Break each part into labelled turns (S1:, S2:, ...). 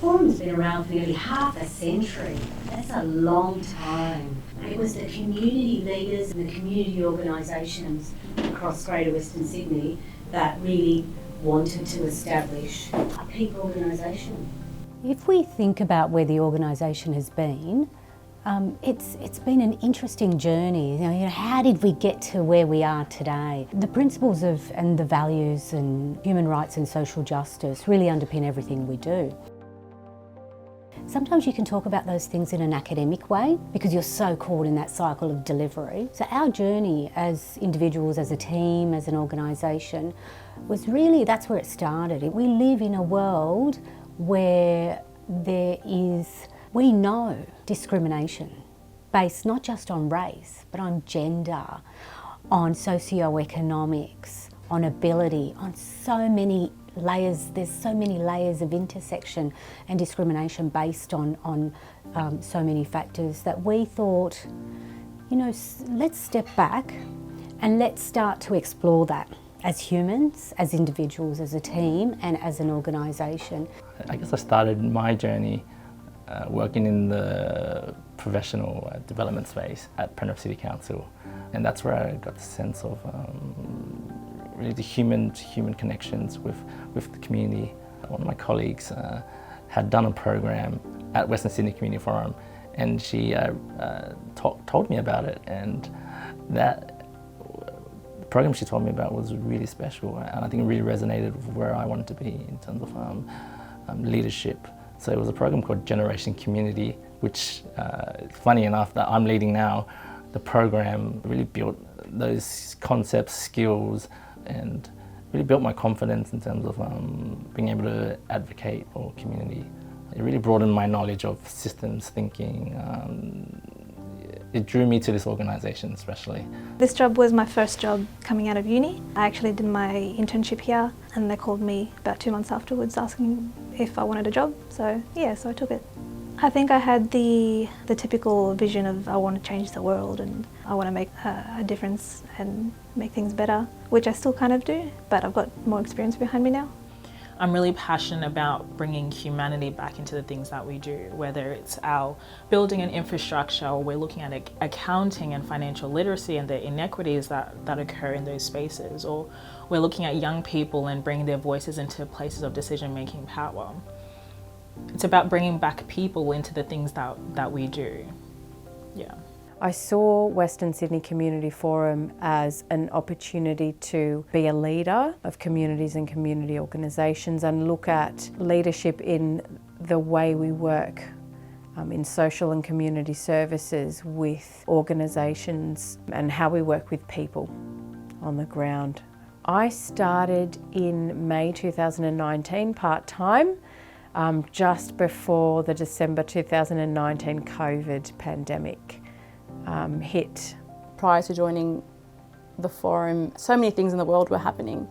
S1: forum's been around for nearly half a century. That's a long time. It was the community leaders and the community organisations across Greater Western Sydney that really wanted to establish a peak organisation.
S2: If we think about where the organisation has been, it's been an interesting journey. You know, how did we get to where we are today? The principles and the values and human rights and social justice really underpin everything we do. Sometimes you can talk about those things in an academic way because you're so caught in that cycle of delivery. So our journey as individuals, as a team, as an organisation, was really, that's where it started. We live in a world where we know discrimination based not just on race, but on gender, on socioeconomics, on ability, on so many layers. There's so many layers of intersection and discrimination based on so many factors that we thought, you know, let's step back and let's start to explore that as humans, as individuals, as a team and as an organisation.
S3: I guess I started my journey working in the professional development space at Penrith City Council, and that's where I got the sense of really the human connections with the community. One of my colleagues had done a program at Western Sydney Community Forum, and she told me about it, and that the program she told me about was really special, and I think it really resonated with where I wanted to be in terms of leadership. So it was a program called Generation Community, which, funny enough, that I'm leading now. The program really built those concepts, skills, and really built my confidence in terms of being able to advocate for community. It really broadened my knowledge of systems thinking. It drew me to this organisation especially.
S4: This job was my first job coming out of uni. I actually did my internship here and they called me about 2 months afterwards asking if I wanted a job. So I took it. I think I had the typical vision of I want to change the world and I want to make a difference and make things better, which I still kind of do, but I've got more experience behind me now.
S5: I'm really passionate about bringing humanity back into the things that we do, whether it's our building and infrastructure, or we're looking at accounting and financial literacy and the inequities that occur in those spaces, or we're looking at young people and bringing their voices into places of decision-making power. It's about bringing back people into the things that we do. Yeah.
S6: I saw Western Sydney Community Forum as an opportunity to be a leader of communities and community organisations and look at leadership in the way we work in social and community services with organisations and how we work with people on the ground. I started in May 2019 part-time, just before the December 2019 COVID pandemic hit.
S7: Prior to joining the forum, so many things in the world were happening.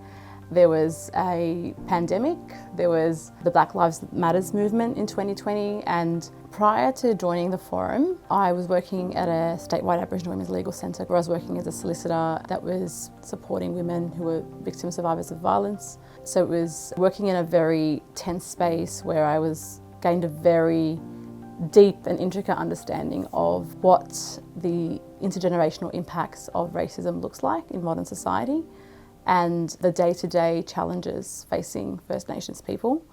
S7: There was a pandemic, there was the Black Lives Matters movement in 2020, and prior to joining the forum, I was working at a statewide Aboriginal Women's Legal Centre where I was working as a solicitor that was supporting women who were victim survivors of violence. So it was working in a very tense space where I gained a very deep and intricate understanding of what the intergenerational impacts of racism looks like in modern society and the day-to-day challenges facing First Nations people.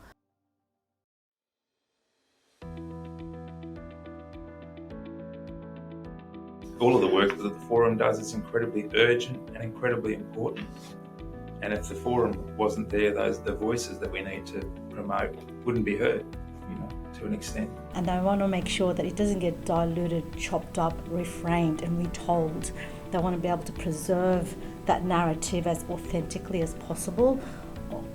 S8: All of the work that the forum does is incredibly urgent and incredibly important. And if the forum wasn't there, the voices that we need to promote wouldn't be heard, to an extent.
S9: And I want to make sure that it doesn't get diluted, chopped up, reframed and retold. They want to be able to preserve that narrative as authentically as possible,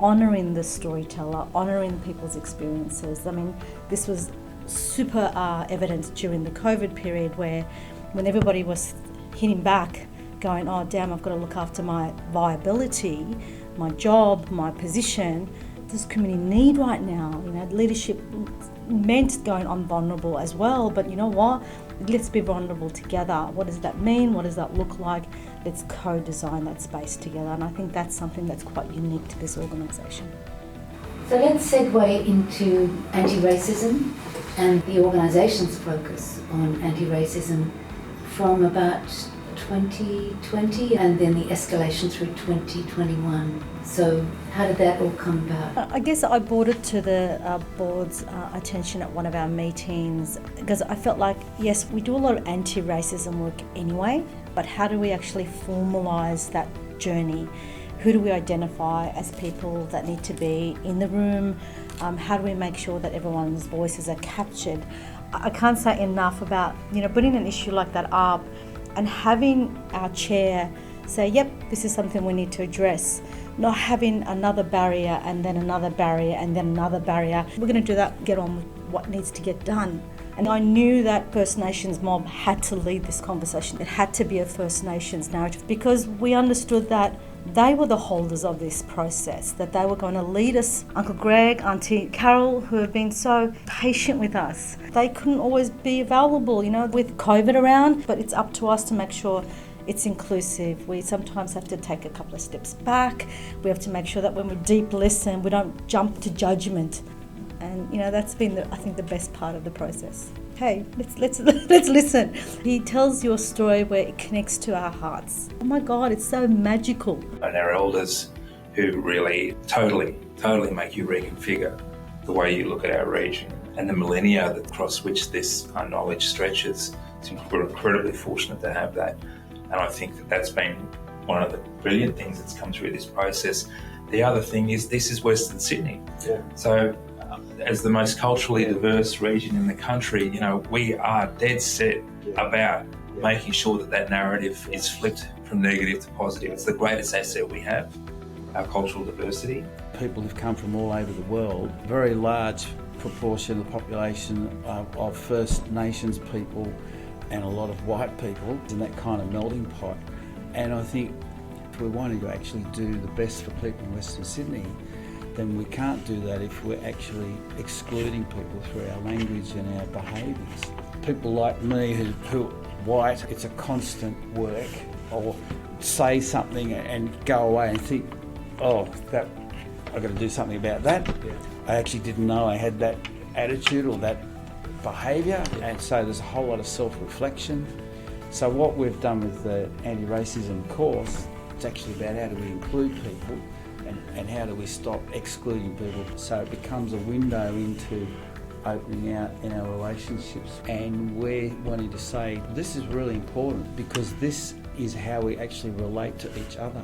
S9: honouring the storyteller, honouring people's experiences. I mean, this was super evident during the COVID period when everybody was hitting back, going, oh damn, I've got to look after my viability, my job, my position. This community need right now, leadership meant going, I'm vulnerable as well, but you know what? Let's be vulnerable together. What does that mean? What does that look like? Let's co-design that space together. And I think that's something that's quite unique to this organisation.
S2: So let's segue into anti-racism and the organisation's focus on anti-racism from about 2020 and then the escalation through 2021. So how did that all come about?
S9: I guess I brought it to the board's attention at one of our meetings because I felt like, yes, we do a lot of anti-racism work anyway, but how do we actually formalise that journey? Who do we identify as people that need to be in the room? How do we make sure that everyone's voices are captured? I can't say enough about, putting an issue like that up and having our chair say, yep, this is something we need to address. Not having another barrier and then another barrier and then another barrier. We're going to do that, get on with what needs to get done. And I knew that First Nations mob had to lead this conversation. It had to be a First Nations narrative because we understood that they were the holders of this process, that they were going to lead us. Uncle Greg, Auntie Carol, who have been so patient with us. They couldn't always be available, with COVID around, but it's up to us to make sure it's inclusive. We sometimes have to take a couple of steps back. We have to make sure that when we deep listen, we don't jump to judgment. And that's been, I think, the best part of the process. Hey, let's listen. He tells your story where it connects to our hearts. Oh my God, it's so magical.
S8: And our elders who really totally make you reconfigure the way you look at our region and the millennia across which this knowledge stretches. So we're incredibly fortunate to have that. And I think that that's been one of the brilliant things that's come through this process. The other thing is this is Western Sydney. Yeah. So as the most culturally diverse region in the country, we are dead set about making sure that narrative is flipped from negative to positive. It's the greatest asset we have, our cultural diversity.
S10: People have come from all over the world. A very large proportion of the population of First Nations people and a lot of white people in that kind of melting pot. And I think if we're wanting to actually do the best for people in Western Sydney, then we can't do that if we're actually excluding people through our language and our behaviours. People like me who are white, it's a constant work, or say something and go away and think, I've got to do something about that. Yeah. I actually didn't know I had that attitude or that behaviour, and so there's a whole lot of self-reflection. So what we've done with the anti-racism course, it's actually about how do we include people and how do we stop excluding people, so it becomes a window into opening out in our relationships. And we're wanting to say this is really important because this is how we actually relate to each other.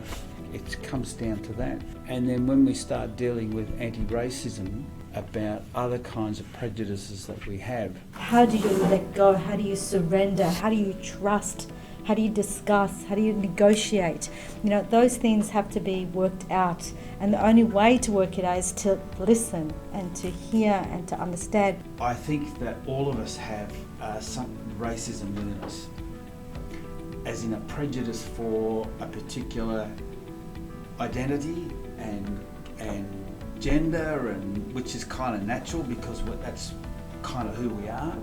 S10: It comes down to that. And then when we start dealing with anti-racism, about other kinds of prejudices that we have.
S9: How do you let go? How do you surrender? How do you trust? How do you discuss? How do you negotiate? Those things have to be worked out. And the only way to work it out is to listen and to hear and to understand.
S10: I think that all of us have some racism within us, as in a prejudice for a particular identity and gender, and which is kind of natural because that's kind of who we are.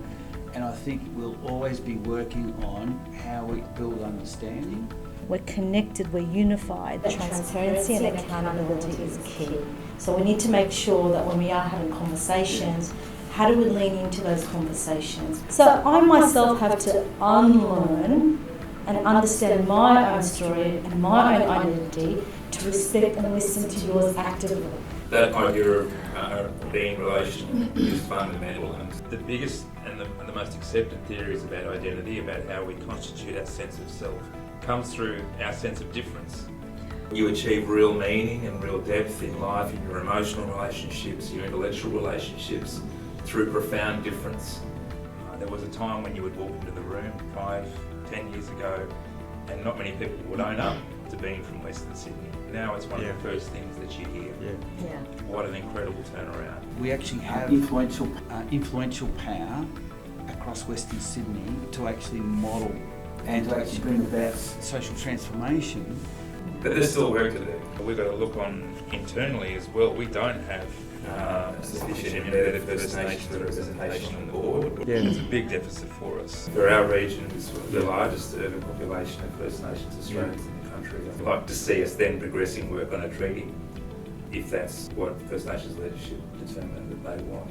S10: And I think we'll always be working on how we build understanding.
S9: We're connected, we're unified. Transparency and accountability is key. So we need to make sure that when we are having conversations, how do we lean into those conversations? So I myself have to unlearn and understand my own story and my own identity to respect and listen to yours actively.
S8: That idea of being relational is fundamental, and the biggest and the most accepted theories about identity, about how we constitute our sense of self, comes through our sense of difference. You achieve real meaning and real depth in life, in your emotional relationships, your intellectual relationships, through profound difference. There was a time when you would walk into the room 5-10 years ago and not many people would own up to being from Western Sydney. Now it's one of the first things that you hear. Yeah. What an incredible turnaround.
S10: We actually have influential power across Western Sydney to actually model and to actually bring about social transformation.
S8: But there's still work to do. We've got to look on internally as well. We don't have sufficient embedded First Nations representation on the board. Yeah. It's a big deficit for us. For our region, it's the largest urban population of First Nations Australians in the country. I'd like to see us then progressing work on a treaty if that's what First Nations leadership determine that they want.